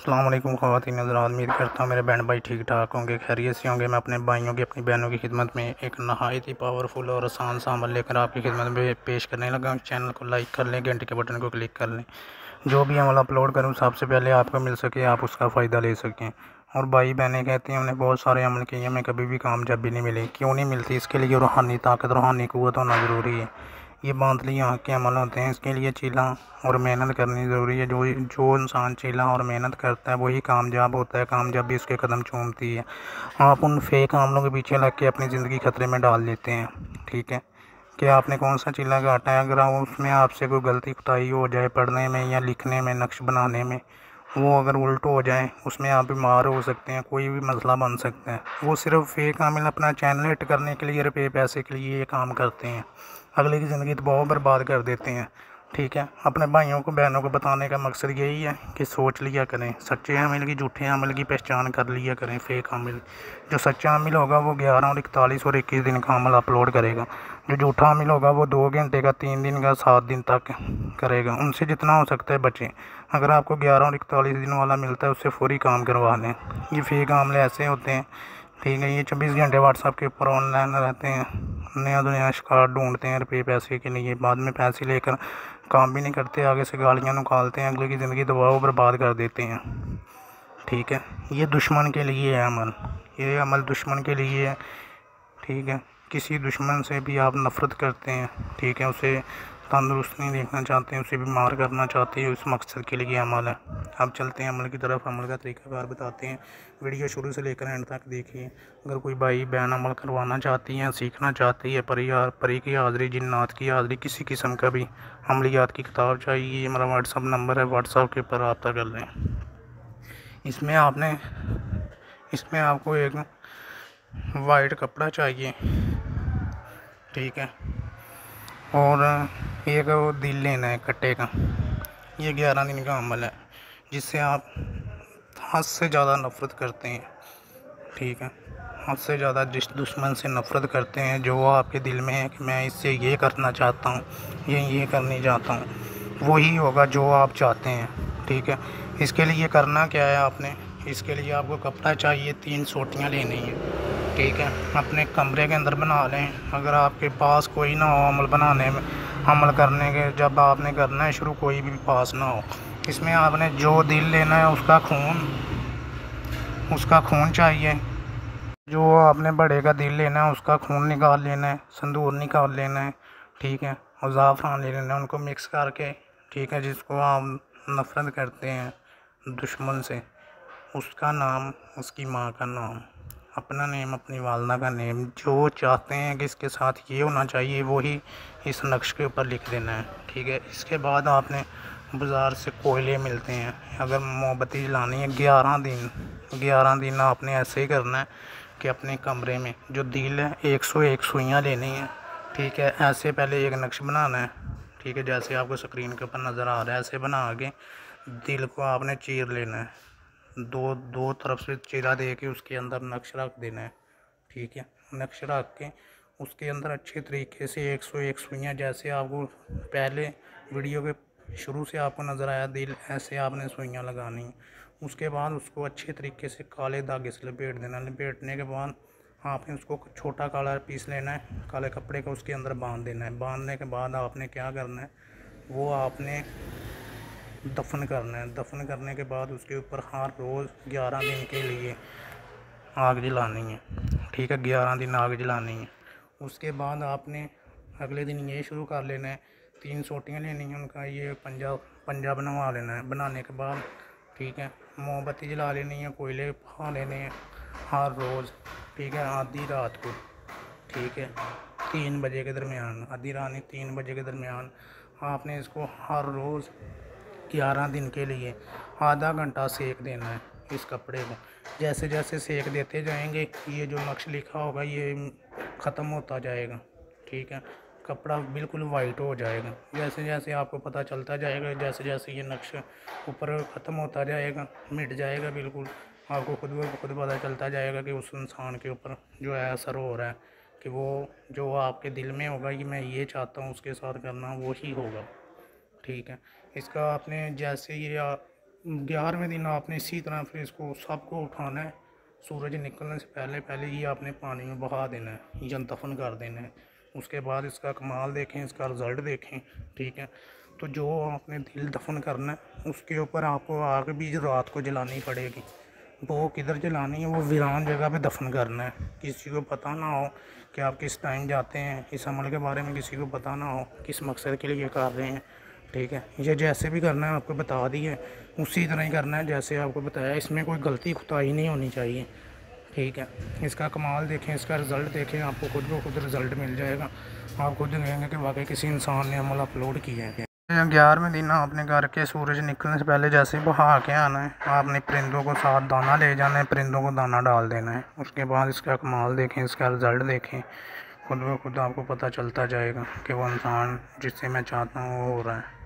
अस्सलाम वालेकुम ख़वातीन हज़रात, उम्मीद करता हूँ मेरे बहन भाई ठीक ठाक होंगे, खैरियत से होंगे। मैं अपने भाइयों की, अपनी बहनों की खिदमत में एक नहायत ही पावरफुल और आसान सा अमल लेकर आपकी खिदमत में पेश करने लगा हूँ। चैनल को लाइक कर लें, घंटे के बटन को क्लिक कर लें। जो भी अमल अपलोड करूँ सबसे पहले आपको मिल सके, आप उसका फ़ायदा ले सकें। और भाई बहनें कहती हैं हमने बहुत सारे अमल किए, हमें कभी भी कामयाबी नहीं मिली। क्यों नहीं मिलती? इसके लिए रूहानी ताकत, रूहानी क़ुव्वत होना ज़रूरी है। ये बांतली आँख के अमल होते हैं, इसके लिए चीला और मेहनत करनी ज़रूरी है। जो जो इंसान चीला और मेहनत करता है वही कामयाब होता है, कामयाबी उसके कदम चूमती है। आप उन फेक अमलों के पीछे लग के अपनी ज़िंदगी खतरे में डाल देते हैं। ठीक है, कि आपने कौन सा चीला काटा है, अगर उसमें आपसे कोई गलती कोताही हो जाए पढ़ने में या लिखने में, नक्श बनाने में, वो अगर उल्ट हो जाए उसमें आप बीमार हो सकते हैं, कोई भी मसला बन सकता है। वो सिर्फ फेक अमल अपना चैनल हिट करने के लिए, रुपये पैसे के लिए ये काम करते हैं, अगले की ज़िंदगी तो बहुत बर्बाद कर देते हैं। ठीक है, अपने भाइयों को, बहनों को बताने का मकसद यही है कि सोच लिया करें, सच्चे अमल की, झूठे अमल की पहचान कर लिया करें। फेक अमल, जो सच्चा अमल होगा वो 11 और 41 और 21 दिन का अमल अपलोड करेगा। जो झूठा अमल होगा वो 2 घंटे का, 3 दिन का, 7 दिन तक करेगा। उनसे जितना हो सकता है बचें। अगर आपको 11 और 41 दिन वाला मिलता है उससे फौरी काम करवा लें। ये फेक अमल ऐसे होते हैं, ठीक है, ये 24 घंटे व्हाट्सएप के ऊपर ऑनलाइन रहते हैं, नया दुनिया शिकार ढूंढते हैं रुपये पैसे के लिए, बाद में पैसे लेकर काम भी नहीं करते, आगे से गालियाँ निकालते हैं, अगले की ज़िंदगी दबाव बर्बाद कर देते हैं। ठीक है, ये दुश्मन के लिए है अमल, ये अमल दुश्मन के लिए है। ठीक है, किसी दुश्मन से भी आप नफ़रत करते हैं, ठीक है, उसे तंदुरुस्त नहीं देखना चाहते हैं, उसे बीमार करना चाहते हैं, उस मकसद के लिए अमल है। अब चलते हैं अमल की तरफ, अमल का तरीक़ाकार बताते हैं। वीडियो शुरू से लेकर एंड तक देखिए। अगर कोई भाई बहन अमल करवाना चाहती हैं, सीखना चाहती है, परी की हाज़िरी, जिन्नात की हाज़िरी, किसी किस्म का भी अमलियात की किताब चाहिए, ये मेरा व्हाट्सअप नंबर है, व्हाट्सअप के ऊपर रब्ता कर लें। इसमें आपको एक वाइट कपड़ा चाहिए, ठीक है, और एक वो दिल लेना है कट्टे का। ये 11 दिन का अमल है जिससे आप हद से ज़्यादा नफ़रत करते हैं। ठीक है, हद से ज़्यादा जिस दुश्मन से नफ़रत करते हैं, जो आपके दिल में है कि मैं इससे ये करना चाहता हूँ, ये करने चाहता हूँ, वही होगा जो आप चाहते हैं। ठीक है, इसके लिए करना क्या है आपने, इसके लिए आपको कपड़ा चाहिए, 3 सोटियाँ लेनी हैं। ठीक है, अपने कमरे के अंदर बना लें। अगर आपके पास कोई ना हो अमल बनाने में, अमल करने के जब आपने करना है शुरू, कोई भी पास ना हो। इसमें आपने जो दिल लेना है उसका खून चाहिए। जो आपने बड़े का दिल लेना है उसका खून निकाल लेना है, संदूर निकाल लेना है। ठीक है, और ज़ाफ़रान ले लेना है, उनको मिक्स करके, ठीक है, जिसको आप नफ़रत करते हैं दुश्मन से, उसका नाम, उसकी माँ का नाम, अपना नेम, अपनी वालदा का नेम, जो चाहते हैं कि इसके साथ ये होना चाहिए, वही इस नक्श के ऊपर लिख देना है। ठीक है, इसके बाद आपने बाज़ार से कोयले मिलते हैं, अगर मोमबत्ती जलानी है 11 दिन आपने ऐसे ही करना है कि अपने कमरे में जो दिल है 101 सुइयाँ लेनी है। ठीक है, ऐसे पहले एक नक्श बनाना है। ठीक है, जैसे आपको स्क्रीन के ऊपर नज़र आ रहा है, ऐसे बना के दिल को आपने चीर लेना है, दो तरफ से चीरा दे के उसके अंदर नक्श रख देना है। ठीक है, नक्श रख के उसके अंदर अच्छे तरीके से 101 सुइयाँ, जैसे आपको पहले वीडियो के शुरू से आपको नज़र आया दिल, ऐसे आपने सुइयाँ लगानी है। उसके बाद उसको अच्छे तरीके से काले धागे से लपेट देना। लपेटने के बाद आपने उसको छोटा काला पीस लेना है, काले कपड़े का उसके अंदर बांध देना है। बांधने के बाद आपने क्या करना है, वो आपने दफन करना है। दफन करने के बाद उसके ऊपर हर रोज़ 11 दिन के लिए आग जलानी है। ठीक है, 11 दिन आग जलानी है। उसके बाद आपने अगले दिन ये शुरू कर लेना है, 3 सोटियाँ लेनी हैं, उनका ये पंजा बनवा लेना है। बनाने के बाद, ठीक है, मोमबत्ती जला लेनी है, कोयले खा लेने हैं हर रोज़। ठीक है, आधी रात को, ठीक है, 3 बजे के दरमियान, आधी रात नहीं, 3 बजे के दरमियान आपने इसको हर रोज़ 11 दिन के लिए आधा घंटा सेक देना है इस कपड़े को। जैसे जैसे सेक देते जाएंगे ये जो नक्श लिखा होगा ये ख़त्म होता जाएगा। ठीक है, कपड़ा बिल्कुल वाइट हो जाएगा। जैसे जैसे आपको पता चलता जाएगा, जैसे जैसे ये नक्श ऊपर ख़त्म होता जाएगा, मिट जाएगा बिल्कुल, आपको खुद ब खुद पता चलता जाएगा कि उस इंसान के ऊपर जो है असर हो रहा है, कि वो जो आपके दिल में होगा कि मैं ये चाहता हूँ उसके साथ करना, वो ही होगा। ठीक है, इसका आपने जैसे ये 11वें दिन आपने इसी तरह फिर इसको सबको उठाना है। सूरज निकलने से पहले पहले ये आपने पानी में बहा देना है या दफन कर देना है। उसके बाद इसका कमाल देखें, इसका रिज़ल्ट देखें, ठीक है। तो जो आपने दिल दफन करना है उसके ऊपर आपको आग भी रात को जलानी पड़ेगी। वो किधर जलानी है, वो वीरान जगह पे दफन करना है। किसी को पता ना हो कि आप किस टाइम जाते हैं, इस अमल के बारे में किसी को पता ना हो, किस मकसद के लिए कर रहे हैं, ठीक है। ये जैसे भी करना है आपको बता दिए, उसी तरह ही करना है जैसे आपको बताया। इसमें कोई गलती खुताई नहीं होनी चाहिए, ठीक है। इसका कमाल देखें, इसका रिज़ल्ट देखें, आपको खुद ब खुद रिज़ल्ट मिल जाएगा। आप खुद देखेंगे कि वाकई किसी इंसान ने अमल अपलोड किया है। 11वें दिन आपने घर के सूरज निकलने से पहले जैसे बहा के आना है, आपने परिंदों को साथ दाना ले जाना है, परिंदों को दाना डाल देना है। उसके बाद इसका कमाल देखें, इसका रिज़ल्ट देखें, खुद ब खुद आपको पता चलता जाएगा कि वो इंसान जिससे मैं चाहता हूँ वो हो रहा है।